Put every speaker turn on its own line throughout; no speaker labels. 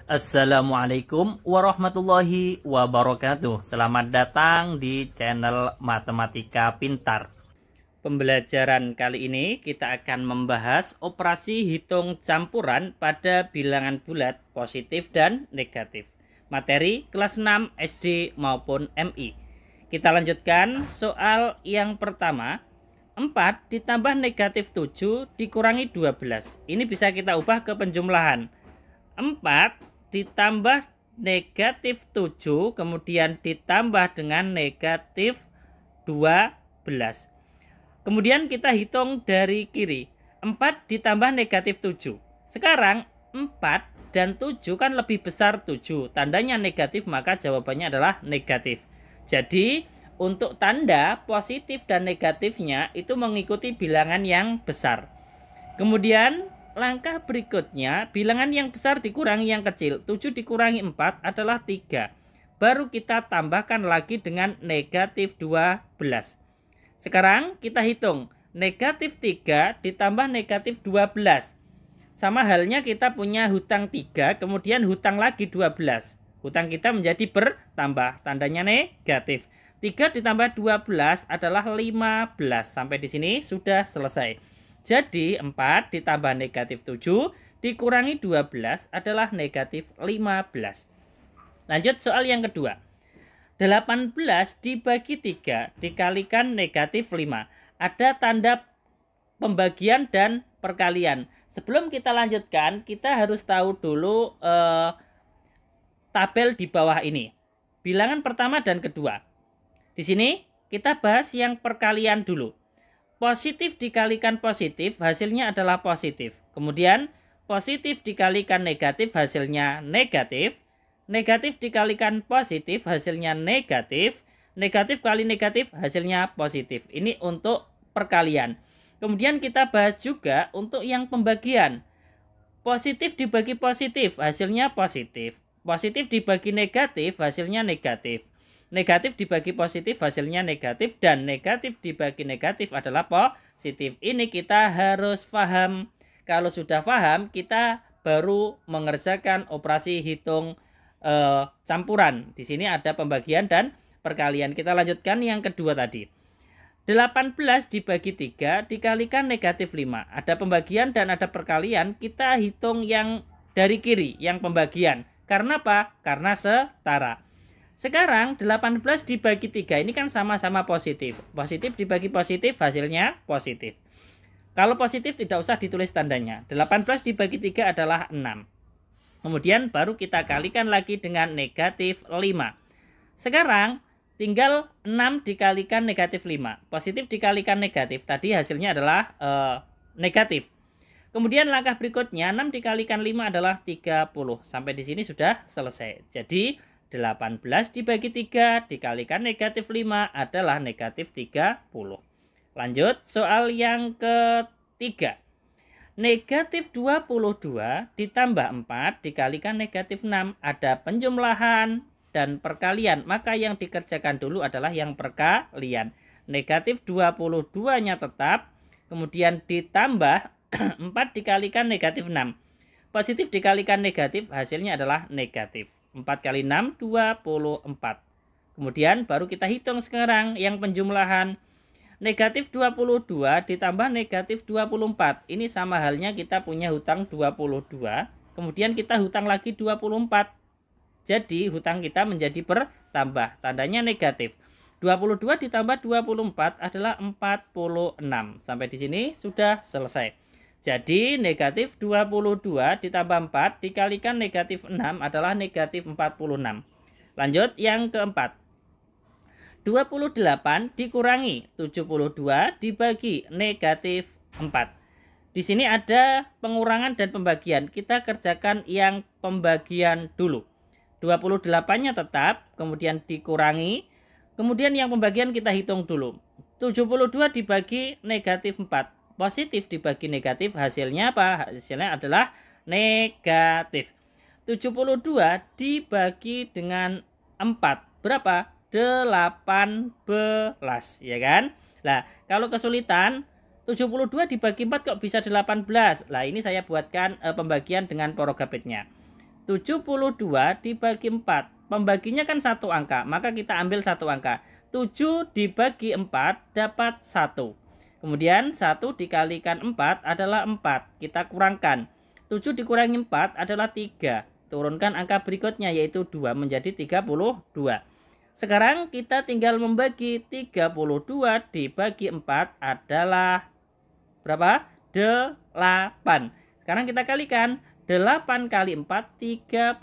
Assalamualaikum warahmatullahi wabarakatuh. Selamat datang di channel Matematika Pintar. Pembelajaran kali ini kita akan membahas operasi hitung campuran pada bilangan bulat positif dan negatif. Materi kelas 6 SD maupun MI. Kita lanjutkan soal yang pertama. 4 ditambah negatif 7 dikurangi 12. Ini bisa kita ubah ke penjumlahan. 4 ditambah negatif 7 kemudian ditambah dengan negatif 12. Kemudian kita hitung dari kiri. 4 ditambah negatif 7. Sekarang 4 dan 7 kan lebih besar 7. Tandanya negatif, maka jawabannya adalah negatif. Jadi untuk tanda positif dan negatifnya itu mengikuti bilangan yang besar. Kemudian langkah berikutnya, bilangan yang besar dikurangi yang kecil. 7 dikurangi 4 adalah 3. Baru kita tambahkan lagi dengan negatif 12. Sekarang kita hitung. Negatif 3 ditambah negatif 12. Sama halnya kita punya hutang 3, kemudian hutang lagi 12. Hutang kita menjadi bertambah. Tandanya negatif. 3 ditambah 12 adalah 15. Sampai di sini sudah selesai. Jadi 4 ditambah negatif 7 dikurangi 12 adalah negatif 15. Lanjut soal yang kedua. 18 dibagi 3 dikalikan negatif 5. Ada tanda pembagian dan perkalian. Sebelum kita lanjutkan, kita harus tahu dulu tabel di bawah ini. Bilangan pertama dan kedua. Di sini kita bahas yang perkalian dulu. Positif dikalikan positif, hasilnya adalah positif. Kemudian, positif dikalikan negatif, hasilnya negatif. Negatif dikalikan positif, hasilnya negatif. Negatif kali negatif, hasilnya positif. Ini untuk perkalian. Kemudian kita bahas juga untuk yang pembagian. Positif dibagi positif, hasilnya positif. Positif dibagi negatif, hasilnya negatif. Negatif dibagi positif hasilnya negatif, dan negatif dibagi negatif adalah positif. Ini kita harus paham. Kalau sudah paham, kita baru mengerjakan operasi hitung campuran. Di sini ada pembagian dan perkalian. Kita lanjutkan yang kedua tadi. 18 dibagi 3 dikalikan negatif 5. Ada pembagian dan ada perkalian. Kita hitung yang dari kiri, yang pembagian. Karena apa? Karena setara. Sekarang 18 dibagi 3 ini kan sama-sama positif. Positif dibagi positif hasilnya positif. Kalau positif tidak usah ditulis tandanya. 18 dibagi 3 adalah 6. Kemudian baru kita kalikan lagi dengan negatif 5. Sekarang tinggal 6 dikalikan negatif 5. Positif dikalikan negatif. Tadi hasilnya adalah negatif. Kemudian langkah berikutnya 6 dikalikan 5 adalah 30. Sampai di sini sudah selesai. Jadi 18 dibagi 3 dikalikan negatif 5 adalah negatif 30. Lanjut soal yang ketiga. Negatif 22 ditambah 4 dikalikan negatif 6. Ada penjumlahan dan perkalian. Maka yang dikerjakan dulu adalah yang perkalian. Negatif 22-nya tetap. Kemudian ditambah 4 dikalikan negatif 6. Positif dikalikan negatif hasilnya adalah negatif. 4 kali 6, 24. Kemudian baru kita hitung sekarang yang penjumlahan. Negatif 22 ditambah negatif 24. Ini sama halnya kita punya hutang 22. Kemudian kita hutang lagi 24. Jadi hutang kita menjadi bertambah. Tandanya negatif. 22 ditambah 24 adalah 46. Sampai di sini sudah selesai. Jadi negatif 22 ditambah 4 dikalikan negatif 6 adalah negatif 46. Lanjut yang keempat. 28 dikurangi 72 dibagi negatif 4. Di sini ada pengurangan dan pembagian. Kita kerjakan yang pembagian dulu. 28-nya tetap, kemudian dikurangi. Kemudian yang pembagian kita hitung dulu. 72 dibagi negatif 4. Positif dibagi negatif hasilnya apa? Hasilnya adalah negatif. 72 dibagi dengan 4. Berapa? 18. Ya kan? Nah, kalau kesulitan 72 dibagi 4 kok bisa 18? Nah, ini saya buatkan pembagian dengan porogapitnya. 72 dibagi 4. Pembaginya kan satu angka, maka kita ambil satu angka. 7 dibagi 4 dapat 1. Kemudian 1 dikalikan 4 adalah 4. Kita kurangkan. 7 dikurangi 4 adalah 3. Turunkan angka berikutnya yaitu 2 menjadi 32. Sekarang kita tinggal membagi 32 dibagi 4 adalah berapa? 8. Sekarang kita kalikan. 8 kali 4 32.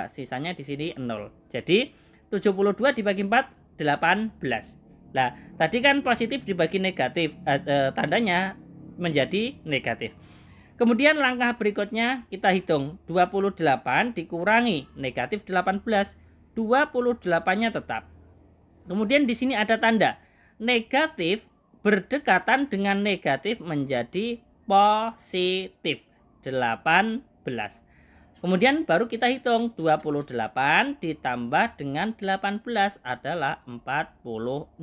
Sisanya di sini 0. Jadi 72 dibagi 4 18. Nah, tadi kan positif dibagi negatif, tandanya menjadi negatif. Kemudian langkah berikutnya kita hitung 28 dikurangi negatif 18. 28-nya tetap. Kemudian di sini ada tanda negatif berdekatan dengan negatif menjadi positif 18. Kemudian baru kita hitung 28 ditambah dengan 18 adalah 46.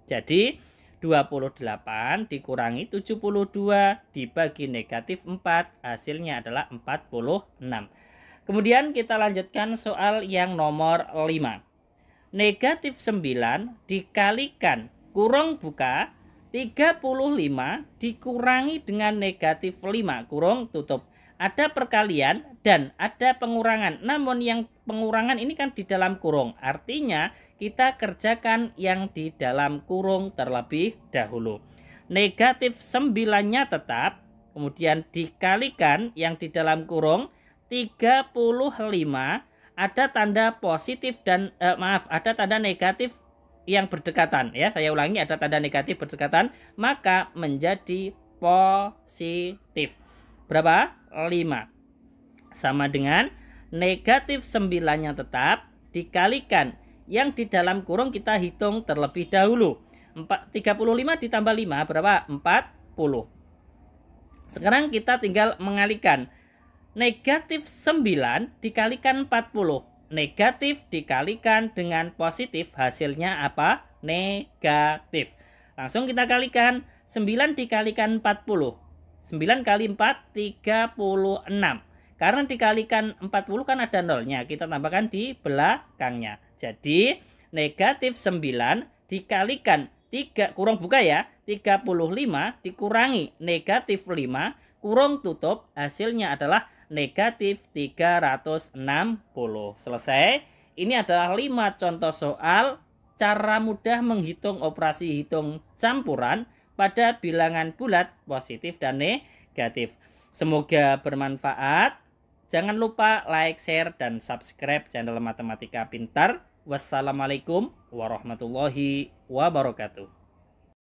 Jadi 28 dikurangi 72 dibagi negatif 4 hasilnya adalah 46. Kemudian kita lanjutkan soal yang nomor 5. Negatif 9 dikalikan kurung buka 35 dikurangi dengan negatif 5 kurung tutup. Ada perkalian dan ada pengurangan. Namun yang pengurangan ini kan di dalam kurung. Artinya kita kerjakan yang di dalam kurung terlebih dahulu. Negatif 9-nya tetap. Kemudian dikalikan yang di dalam kurung 35. Ada tanda positif dan ada tanda negatif yang berdekatan ya. Saya ulangi, ada tanda negatif berdekatan, maka menjadi positif. Berapa? 5. Sama dengan negatif 9-nya tetap dikalikan yang di dalam kurung kita hitung terlebih dahulu. 35 ditambah 5 berapa? 40. Sekarang kita tinggal mengalikan. Negatif 9 dikalikan 40. Negatif dikalikan dengan positif, hasilnya apa? Negatif. Langsung kita kalikan. 9 dikalikan 40. 9 kali 4 36. Karena dikalikan 40 kan ada nolnya, kita tambahkan di belakangnya. Jadi negatif 9 dikalikan 3 kurung buka ya, 35 dikurangi negatif 5 kurung tutup, hasilnya adalah negatif 360. Selesai. Ini adalah 5 contoh soal cara mudah menghitung operasi hitung campuran pada bilangan bulat positif dan negatif. Semoga bermanfaat. Jangan lupa like, share, dan subscribe channel Matematika Pintar. Wassalamualaikum warahmatullahi wabarakatuh.